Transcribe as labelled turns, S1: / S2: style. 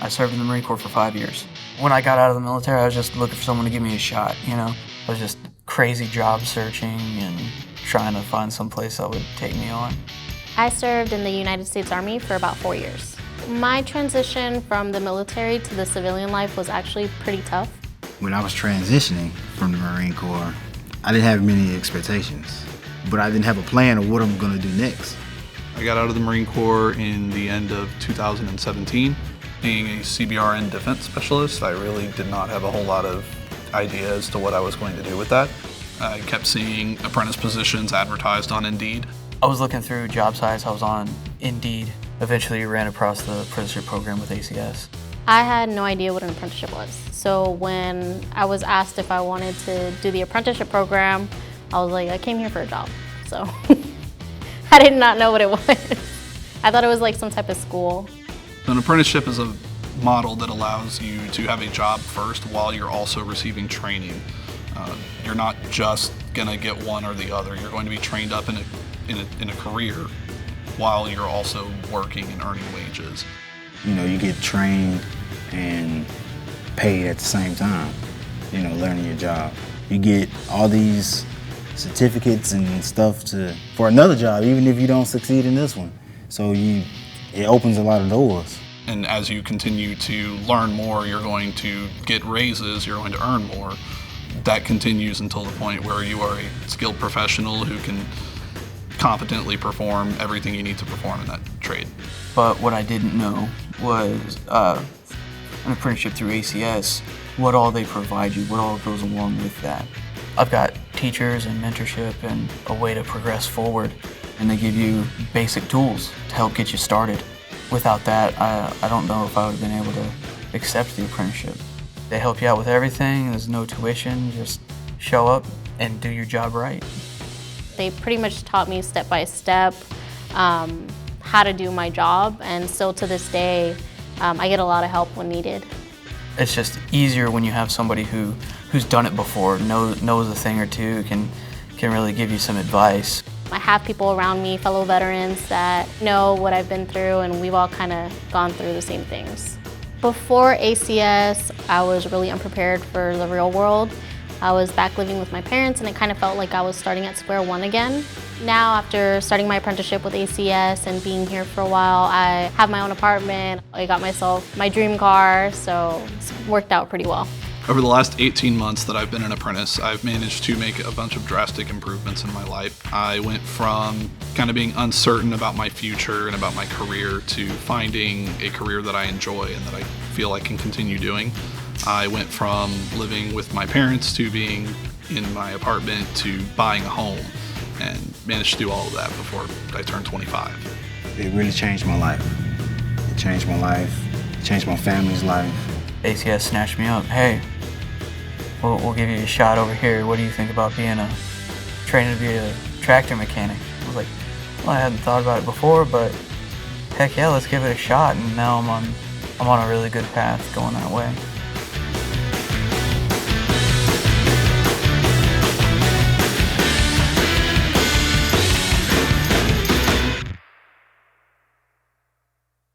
S1: I served in the Marine Corps for 5 years. When I got out of the military, I was just looking for someone to give me a shot, you know? I was just crazy job searching and trying to find some place that would take me on.
S2: I served in the United States Army for about 4 years. My transition from the military to the civilian life was actually pretty tough.
S3: When I was transitioning from the Marine Corps, I didn't have many expectations, but I didn't have a plan of what I'm gonna do next.
S4: I got out of the Marine Corps in the end of 2017. Being a CBRN defense specialist, I really did not have a whole lot of idea as to what I was going to do with that. I kept seeing apprentice positions advertised on Indeed.
S1: I was looking through job sites, I was on Indeed. Eventually ran across the apprenticeship program with ACS.
S2: I had no idea what an apprenticeship was. So when I was asked if I wanted to do the apprenticeship program, I was like, I came here for a job. So I did not know what it was. I thought it was like some type of school.
S4: An apprenticeship is a model that allows you to have a job first while you're also receiving training. You're not just gonna get one or the other. You're going to be trained up in a career while you're also working and earning wages.
S3: You know, you get trained and paid at the same time, you know, learning your job. You get all these certificates and stuff for another job, even if you don't succeed in this one. So it opens a lot of doors.
S4: And as you continue to learn more, you're going to get raises, you're going to earn more. That continues until the point where you are a skilled professional who can competently perform everything you need to perform in that trade.
S1: But what I didn't know was an apprenticeship through ACS, what all they provide you, what all goes along with that. I've got teachers and mentorship and a way to progress forward, and they give you basic tools to help get you started. Without that, I don't know if I would have been able to accept the apprenticeship. They help you out with everything, there's no tuition, just show up and do your job right.
S2: They pretty much taught me step by step how to do my job, and still to this day, I get a lot of help when needed.
S1: It's just easier when you have somebody who's done it before, knows a thing or two, can really give you some advice.
S2: I have people around me, fellow veterans, that know what I've been through, and we've all kind of gone through the same things. Before ACS, I was really unprepared for the real world. I was back living with my parents, and it kind of felt like I was starting at square one again. Now, after starting my apprenticeship with ACS and being here for a while, I have my own apartment. I got myself my dream car, so it's worked out pretty well.
S4: Over the last 18 months that I've been an apprentice, I've managed to make a bunch of drastic improvements in my life. I went from kind of being uncertain about my future and about my career to finding a career that I enjoy and that I feel I can continue doing. I went from living with my parents to being in my apartment to buying a home, and managed to do all of that before I turned 25.
S3: It really changed my life. It changed my life, it changed my family's life.
S1: ACS snatched me up. Hey, we'll give you a shot over here. What do you think about training to be a tractor mechanic? I was like, well, I hadn't thought about it before, but heck yeah, let's give it a shot. And now I'm on a really good path going that way.